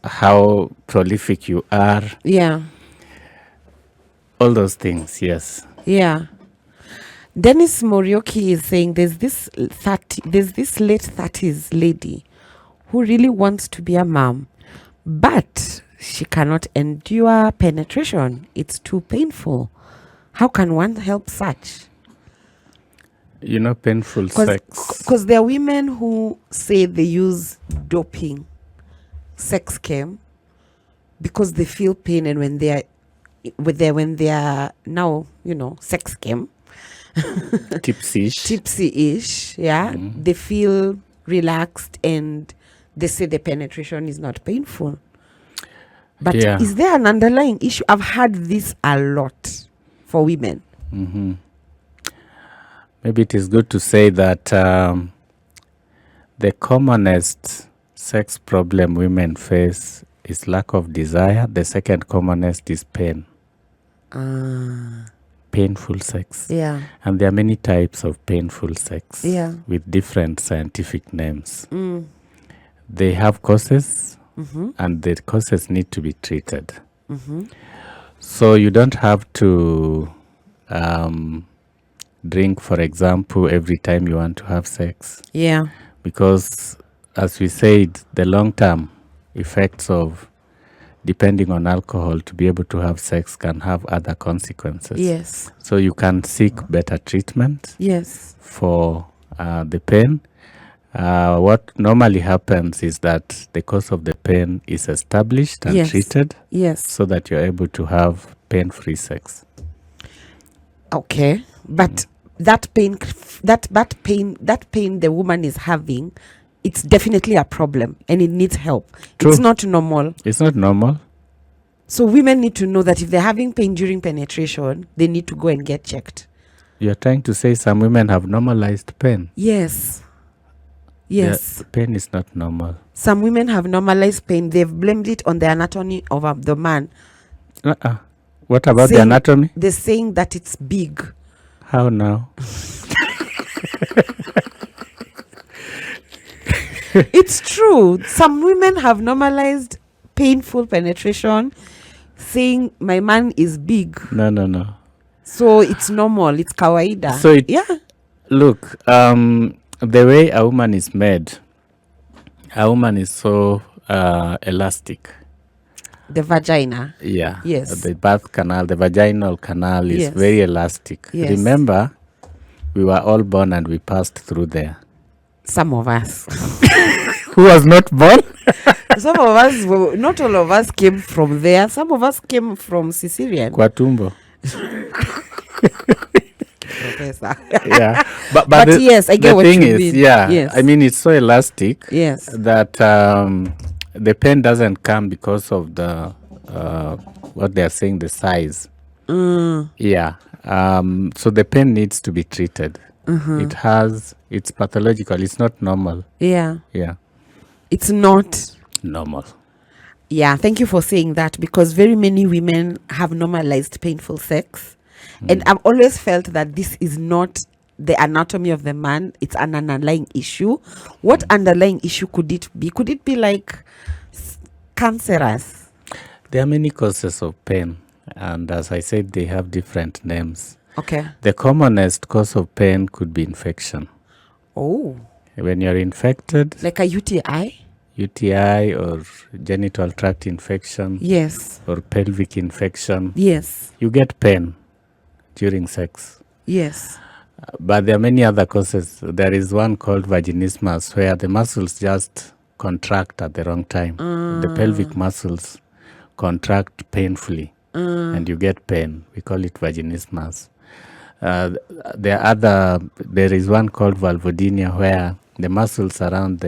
[SPEAKER 2] how prolific you are.
[SPEAKER 1] Yeah.
[SPEAKER 2] All those things, yes.
[SPEAKER 1] Yeah. Dennis Morioki is saying there's this late 30s lady who really wants to be a mom, but she cannot endure penetration. It's too painful. How can one help such?
[SPEAKER 2] Painful sex.
[SPEAKER 1] Because there are women who say they use doping, sex chem, because they feel pain, and when they are now, sex chem, tipsy-ish, yeah, they feel relaxed and they say the penetration is not painful. But is there an underlying issue? I've heard this a lot for women.
[SPEAKER 2] Maybe it is good to say that the commonest sex problem women face is lack of desire. The second commonest is pain. Painful sex.
[SPEAKER 1] Yeah.
[SPEAKER 2] And there are many types of painful sex with different scientific names. They have causes, and the causes need to be treated. So you don't have to drink, for example, every time you want to have sex.
[SPEAKER 1] Yeah.
[SPEAKER 2] Because, as we said, the long-term effects of depending on alcohol to be able to have sex can have other consequences.
[SPEAKER 1] Yes.
[SPEAKER 2] So you can seek better treatment.
[SPEAKER 1] Yes.
[SPEAKER 2] For the pain. What normally happens is that the cause of the pain is established and
[SPEAKER 1] Yes.
[SPEAKER 2] treated
[SPEAKER 1] Yes.
[SPEAKER 2] so that you're able to have pain-free sex.
[SPEAKER 1] Okay, but that pain, that pain the woman is having, it's definitely a problem and it needs help.
[SPEAKER 2] True.
[SPEAKER 1] It's not normal.
[SPEAKER 2] It's not normal.
[SPEAKER 1] So women need to know that if they're having pain during penetration, they need to go and get checked.
[SPEAKER 2] You're trying to say some women have normalized pain.
[SPEAKER 1] Yes. Yes.
[SPEAKER 2] Pain is not normal.
[SPEAKER 1] Some women have normalized pain. They've blamed it on the anatomy of the man.
[SPEAKER 2] What about the anatomy?
[SPEAKER 1] They're saying that it's big.
[SPEAKER 2] How now?
[SPEAKER 1] It's true. Some women have normalized painful penetration, saying my man is big.
[SPEAKER 2] No.
[SPEAKER 1] So it's normal. It's kawaida.
[SPEAKER 2] So
[SPEAKER 1] yeah.
[SPEAKER 2] Look, the way a woman is made, a woman is so elastic.
[SPEAKER 1] The vagina.
[SPEAKER 2] Yeah.
[SPEAKER 1] Yes.
[SPEAKER 2] The birth canal, the vaginal canal is
[SPEAKER 1] Yes.
[SPEAKER 2] very elastic.
[SPEAKER 1] Yes.
[SPEAKER 2] Remember, we were all born and we passed through there.
[SPEAKER 1] Some of us.
[SPEAKER 2] Who was not born?
[SPEAKER 1] Some of us, not all of us came from there. Some of us came from Caesarean.
[SPEAKER 2] Kwa tumbo.
[SPEAKER 1] Professor.
[SPEAKER 2] Yeah. But
[SPEAKER 1] yes, I get what you mean.
[SPEAKER 2] Yeah.
[SPEAKER 1] Yes.
[SPEAKER 2] I mean, it's so elastic.
[SPEAKER 1] Yes.
[SPEAKER 2] That the pain doesn't come because of the what they are saying, the size. Yeah. So the pain needs to be treated. It's pathological. It's not normal.
[SPEAKER 1] Yeah.
[SPEAKER 2] Yeah.
[SPEAKER 1] It's not
[SPEAKER 2] Normal.
[SPEAKER 1] Yeah, thank you for saying that, because very many women have normalized painful sex. And I've always felt that this is not the anatomy of the man, it's an underlying issue. What underlying issue could it be? Could it be like cancerous?
[SPEAKER 2] There are many causes of pain, and as I said, they have different names.
[SPEAKER 1] Okay.
[SPEAKER 2] The commonest cause of pain could be infection.
[SPEAKER 1] Oh.
[SPEAKER 2] When you're infected,
[SPEAKER 1] Like a UTI?
[SPEAKER 2] UTI or genital tract infection,
[SPEAKER 1] Yes.
[SPEAKER 2] or pelvic infection,
[SPEAKER 1] Yes.
[SPEAKER 2] you get pain during sex.
[SPEAKER 1] Yes.
[SPEAKER 2] But there are many other causes. There is one called vaginismus, where the muscles just contract at the wrong time. The pelvic muscles contract painfully, and you get pain. We call it vaginismus. There is one called vulvodynia, where the muscles around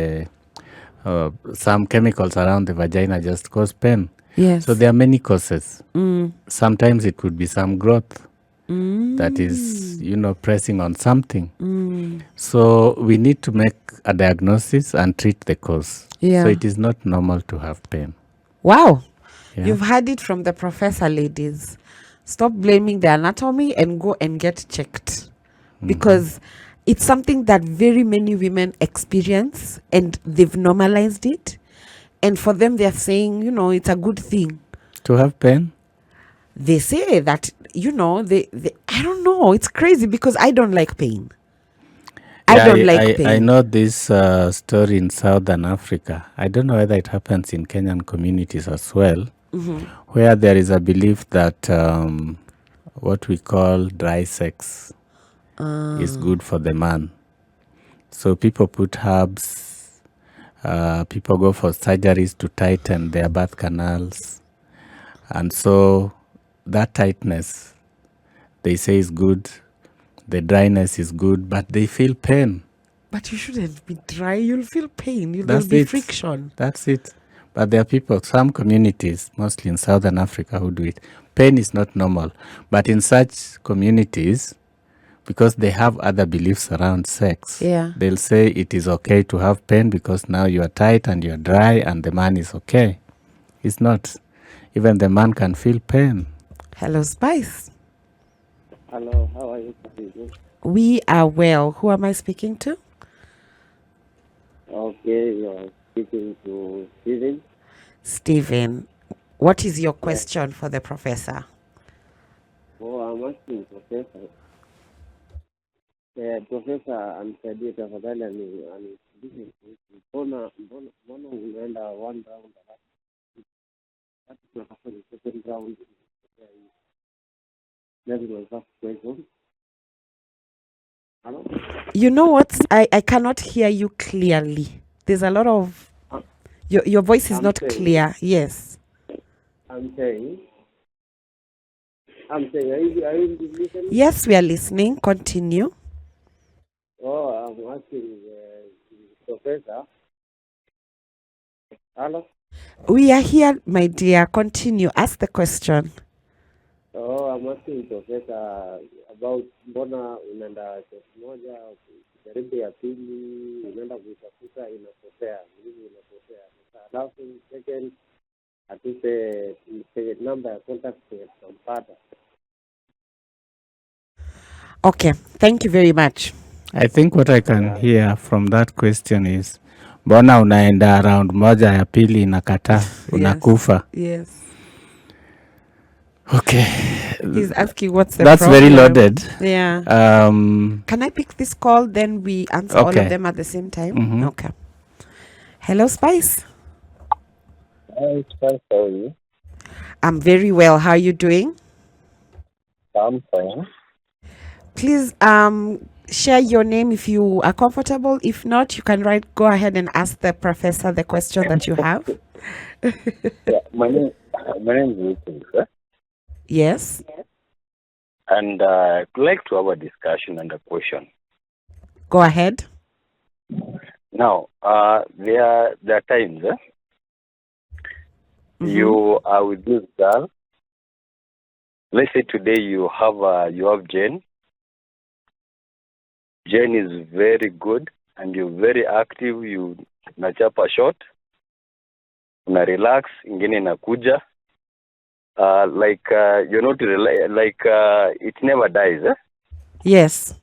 [SPEAKER 2] some chemicals around the vagina just cause pain.
[SPEAKER 1] Yes.
[SPEAKER 2] So there are many causes. Sometimes it could be some growth that is, pressing on something. So we need to make a diagnosis and treat the cause.
[SPEAKER 1] Yeah.
[SPEAKER 2] So it is not normal to have pain.
[SPEAKER 1] Wow.
[SPEAKER 2] Yeah.
[SPEAKER 1] You've heard it from the professor, ladies. Stop blaming the anatomy and go and get checked. Because it's something that very many women experience and they've normalized it. And for them, they're saying, it's a good thing.
[SPEAKER 2] To have pain?
[SPEAKER 1] They say that, I don't know. It's crazy because I don't like pain. I don't like pain.
[SPEAKER 2] I know this story in Southern Africa. I don't know whether it happens in Kenyan communities as well, where there is a belief that what we call dry sex is good for the man. So people put herbs, people go for surgeries to tighten their birth canals. And so that tightness, they say, is good. The dryness is good, but they feel pain.
[SPEAKER 1] But you shouldn't be dry. You'll feel pain.
[SPEAKER 2] That's
[SPEAKER 1] There'll be
[SPEAKER 2] it.
[SPEAKER 1] friction.
[SPEAKER 2] That's it. But there are people, some communities, mostly in Southern Africa, who do it. Pain is not normal. But in such communities, because they have other beliefs around sex, they'll say it is okay to have pain because now you are tight and you're dry and the man is okay. It's not. Even the man can feel pain.
[SPEAKER 1] Hello, Spice.
[SPEAKER 3] Hello, how are you?
[SPEAKER 1] We are well. Who am I speaking to?
[SPEAKER 3] Okay, you are speaking to Steven.
[SPEAKER 1] Steven, what is your question for the professor?
[SPEAKER 3] Oh, I'm asking Professor. Professor, anisaidie tafadhali, mbona unaenda one round alafu tunataka ni second round. That is my first question. Hello?
[SPEAKER 1] You know what? I cannot hear you clearly. There's a lot of your voice is
[SPEAKER 3] I'm
[SPEAKER 1] not
[SPEAKER 3] saying,
[SPEAKER 1] clear. Yes.
[SPEAKER 3] I'm saying, are you listening?
[SPEAKER 1] Yes, we are listening. Continue.
[SPEAKER 3] Oh, I'm asking Professor. Hello?
[SPEAKER 1] We are here, my dear. Continue. Ask the question.
[SPEAKER 3] Oh, I'm asking Professor about mbona unaenda test moja kujaribu ya pili unaenda kuitafuta inapotea, nguvu inapotea. Alafu second atupe namba ya contact tunampata.
[SPEAKER 1] Okay. Thank you very much.
[SPEAKER 2] I think what I can hear from that question is mbona unaenda round moja ya pili inakataa unakufa.
[SPEAKER 1] Yes.
[SPEAKER 2] Okay.
[SPEAKER 1] He's asking what's the
[SPEAKER 2] That's
[SPEAKER 1] problem.
[SPEAKER 2] very loaded.
[SPEAKER 1] Yeah. Can I pick this call? Then we answer all
[SPEAKER 2] Okay.
[SPEAKER 1] of them at the same time.
[SPEAKER 2] Mhm.
[SPEAKER 1] Okay. Hello, Spice.
[SPEAKER 4] Hi, Spice, how are you?
[SPEAKER 1] I'm very well. How are you doing?
[SPEAKER 4] I'm fine.
[SPEAKER 1] Please share your name if you are comfortable. If not, you can go ahead and ask the professor the question that you have.
[SPEAKER 4] Yeah, my name is Joachim, sir.
[SPEAKER 1] Yes.
[SPEAKER 4] And I'd like to have a discussion and a question.
[SPEAKER 1] Go ahead.
[SPEAKER 4] Now, there are times you are with this girl. Let's say today you have Jane. Jane is very good and you're very active. You nachapa shot, una relax, ingine inakuja. You're not it never dies.
[SPEAKER 1] Yes.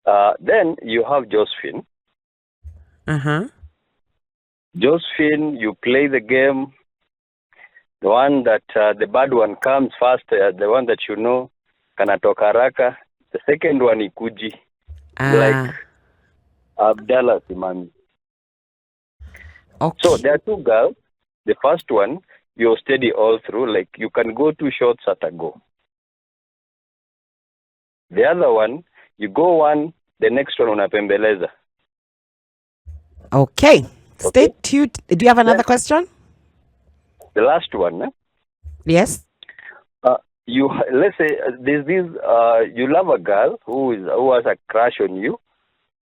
[SPEAKER 4] Then you have Josephine. Josephine, you play the game. The one that the bad one comes first, the one that you know, kanatoka haraka. The second one ikuji, like Abdallah Simami.
[SPEAKER 1] Okay.
[SPEAKER 4] So there are two girls. The first one, you're steady all through, like you can go 2 shots at a go. The other one, you go one, the next one unapembeleza.
[SPEAKER 1] Okay. Stay tuned. Do you have another question?
[SPEAKER 4] The last one,
[SPEAKER 1] Yes.
[SPEAKER 4] let's say there's this you love a girl who has a crush on you,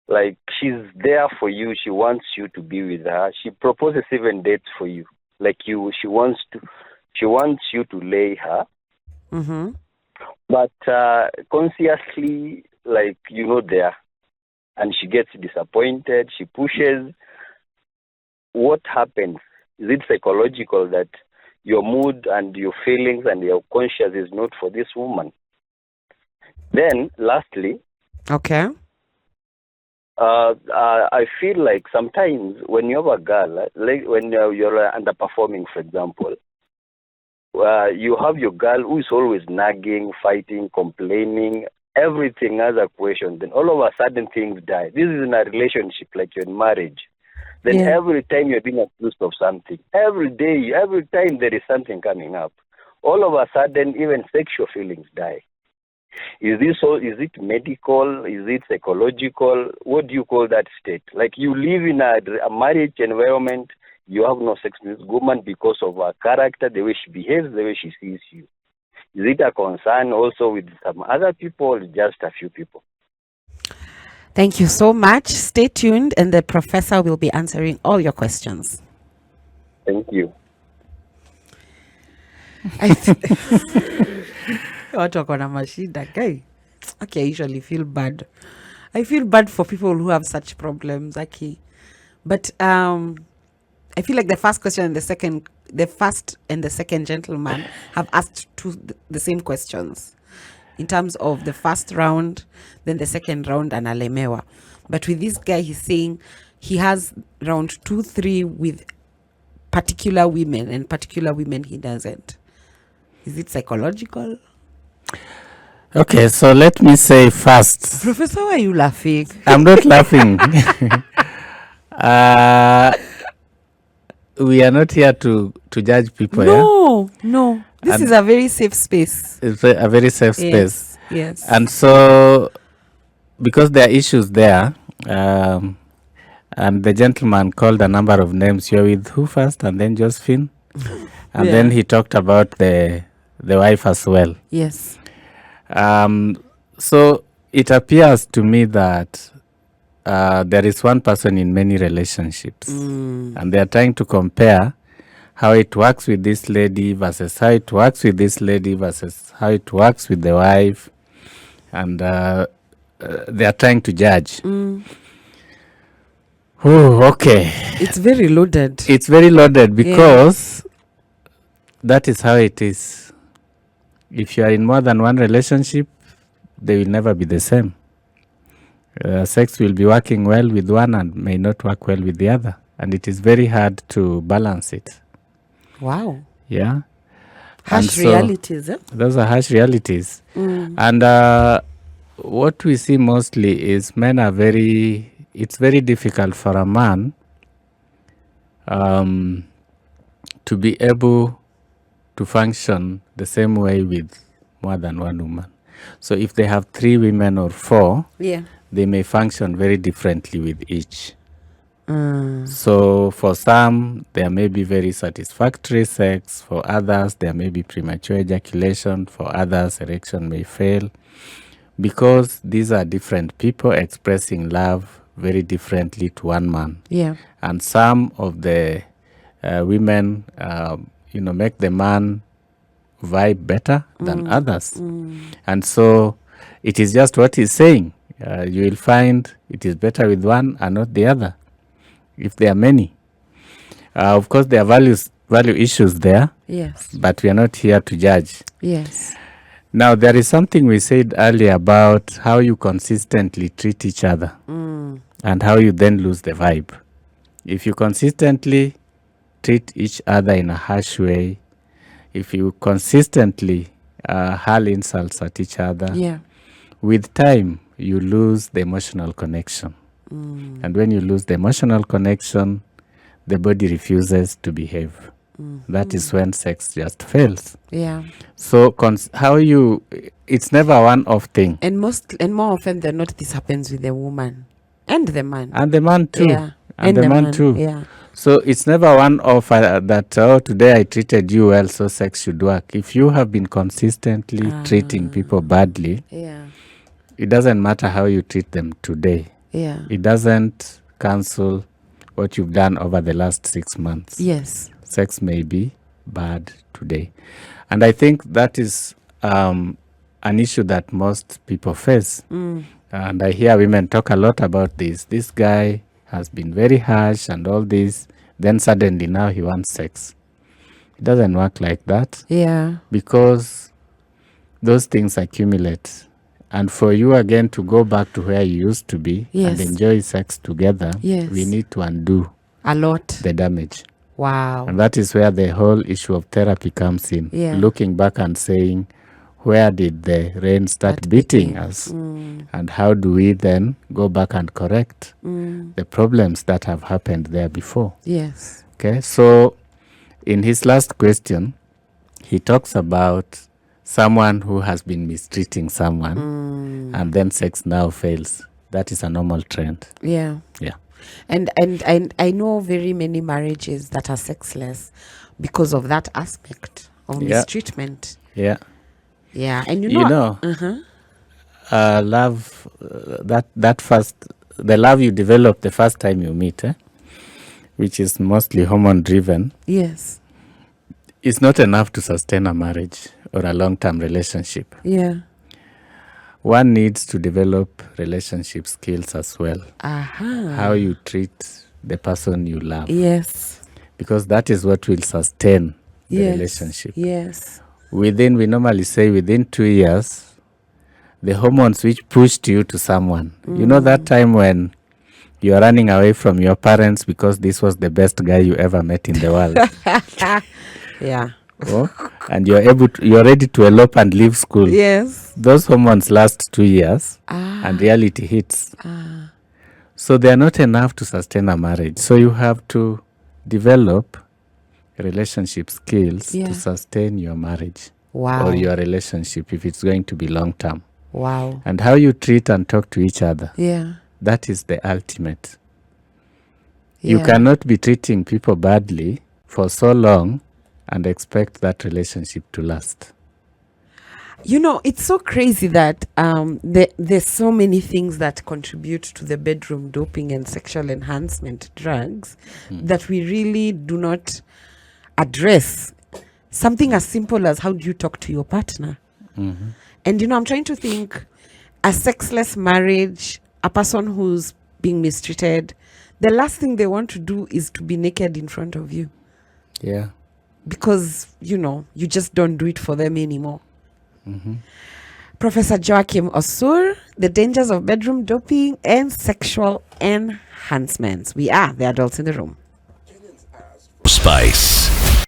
[SPEAKER 4] like she's there for you, she wants you to be with her, she proposes even dates for you, like she wants you to lay her, but consciously, like there, and she gets disappointed, she pushes. What happens? Is it psychological that your mood and your feelings and your conscience is not for this woman? Then, lastly,
[SPEAKER 1] okay,
[SPEAKER 4] I feel like sometimes when you have a girl, like when you're underperforming, for example, you have your girl who is always nagging, fighting, complaining, everything has a question. Then all of a sudden things die. This is in a relationship, like you're in marriage. Then every time you're being accused of something, every day, every time there is something coming up, all of a sudden even sexual feelings die. Is this so? Is it medical? Is it psychological? What do you call that state? Like you live in a marriage environment, you have no sex with this woman because of her character, the way she behaves, the way she sees you. Is it a concern also with some other people, just a few people?
[SPEAKER 1] Thank you so much. Stay tuned and the professor will be answering all your questions.
[SPEAKER 4] Thank you.
[SPEAKER 1] Watu wako na mashida, guy. Okay, I usually feel bad. I feel bad for people who have such problems, okay. But I feel like the first question and the first and the second gentleman have asked the same questions. In terms of the first round, then the second round, and alemewa. But with this guy, he's saying he has round 2, 3 with particular women, and particular women he doesn't. Is it psychological?
[SPEAKER 2] Okay, so let me say first.
[SPEAKER 1] Professor, why are you laughing?
[SPEAKER 2] I'm not laughing. We are not here to judge people.
[SPEAKER 1] No. This is a very safe space.
[SPEAKER 2] It's a very safe space.
[SPEAKER 1] Yes.
[SPEAKER 2] And so because there are issues there, and the gentleman called a number of names. You're with who first, and then Josephine, and
[SPEAKER 1] Yeah.
[SPEAKER 2] then he talked about the wife as well.
[SPEAKER 1] Yes.
[SPEAKER 2] So it appears to me that there is one person in many relationships, and they are trying to compare how it works with this lady versus how it works with this lady versus how it works with the wife, and they are trying to judge. Oh, okay.
[SPEAKER 1] It's very loaded.
[SPEAKER 2] It's very loaded because that is how it is. If you are in more than one relationship, they will never be the same. Sex will be working well with one and may not work well with the other. And it is very hard to balance it.
[SPEAKER 1] Wow.
[SPEAKER 2] Yeah.
[SPEAKER 1] Harsh realities, eh?
[SPEAKER 2] Those are harsh realities. And what we see mostly is men are it's very difficult for a man to be able to function the same way with more than one woman. So if they have 3 women or 4, they may function very differently with each. So for some, there may be very satisfactory sex. For others, there may be premature ejaculation. For others, erection may fail. Because these are different people expressing love very differently to one man.
[SPEAKER 1] Yeah.
[SPEAKER 2] And some of the women, make the man vibe better than others. And so it is just what he's saying. You will find it is better with one and not the other, if there are many. Of course, there are value issues there.
[SPEAKER 1] Yes.
[SPEAKER 2] But we are not here to judge.
[SPEAKER 1] Yes.
[SPEAKER 2] Now, there is something we said earlier about how you consistently treat each other and how you then lose the vibe. If you consistently treat each other in a harsh way, if you consistently hurl insults at each other, with time, you lose the emotional connection. And when you lose the emotional connection, the body refuses to behave. That is when sex just fails.
[SPEAKER 1] Yeah.
[SPEAKER 2] So it's never one-off thing.
[SPEAKER 1] And more often than not, this happens with the woman and the man.
[SPEAKER 2] And the man too.
[SPEAKER 1] Yeah.
[SPEAKER 2] And the man too.
[SPEAKER 1] Yeah.
[SPEAKER 2] So it's never one-off that, today I treated you well, so sex should work. If you have been consistently treating people badly, it doesn't matter how you treat them today.
[SPEAKER 1] Yeah.
[SPEAKER 2] It doesn't cancel what you've done over the last 6 months.
[SPEAKER 1] Yes.
[SPEAKER 2] Sex may be bad today. And I think that is an issue that most people face. And I hear women talk a lot about this. This guy has been very harsh and all this. Then suddenly now he wants sex. It doesn't work like that.
[SPEAKER 1] Yeah.
[SPEAKER 2] Because those things accumulate. And for you again to go back to where you used to be and enjoy sex together, we need to undo
[SPEAKER 1] a lot
[SPEAKER 2] the damage.
[SPEAKER 1] Wow.
[SPEAKER 2] And that is where the whole issue of therapy comes in.
[SPEAKER 1] Yeah.
[SPEAKER 2] Looking back and saying, where did the rain start beating us? And how do we then go back and correct the problems that have happened there before?
[SPEAKER 1] Yes.
[SPEAKER 2] Okay, so in his last question, he talks about someone who has been mistreating someone and then sex now fails. That is a normal trend.
[SPEAKER 1] Yeah.
[SPEAKER 2] Yeah.
[SPEAKER 1] And I know very many marriages that are sexless because of that aspect of mistreatment.
[SPEAKER 2] Yeah.
[SPEAKER 1] Yeah. And
[SPEAKER 2] love, the love you develop the first time you meet, which is mostly hormone driven.
[SPEAKER 1] Yes.
[SPEAKER 2] It's not enough to sustain a marriage or a long-term relationship.
[SPEAKER 1] Yeah.
[SPEAKER 2] One needs to develop relationship skills as well. How you treat the person you love.
[SPEAKER 1] Yes.
[SPEAKER 2] Because that is what will sustain the relationship.
[SPEAKER 1] Yes.
[SPEAKER 2] We normally say within 2 years, the hormones which pushed you to someone. You know that time when you are running away from your parents because this was the best guy you ever met in the world.
[SPEAKER 1] Yeah.
[SPEAKER 2] And you're ready to elope and leave school.
[SPEAKER 1] Yes.
[SPEAKER 2] Those hormones last 2 years and reality hits. So they are not enough to sustain a marriage. So you have to develop relationship skills to sustain your marriage or your relationship if it's going to be long term.
[SPEAKER 1] Wow.
[SPEAKER 2] And how you treat and talk to each other,
[SPEAKER 1] Yeah.
[SPEAKER 2] that is the ultimate. You
[SPEAKER 1] Yeah.
[SPEAKER 2] cannot be treating people badly for so long and expect that relationship to last.
[SPEAKER 1] You know, it's so crazy that there's so many things that contribute to the bedroom doping and sexual enhancement drugs that we really do not address. Something as simple as how do you talk to your partner? And, you know, I'm trying to think, a sexless marriage, a person who's being mistreated, the last thing they want to do is to be naked in front of you.
[SPEAKER 2] Yeah.
[SPEAKER 1] Because, you know, you just don't do it for them anymore. Professor Joachim Osur, the dangers of bedroom doping and sexual enhancements. We are the adults in the room.
[SPEAKER 5] Spice.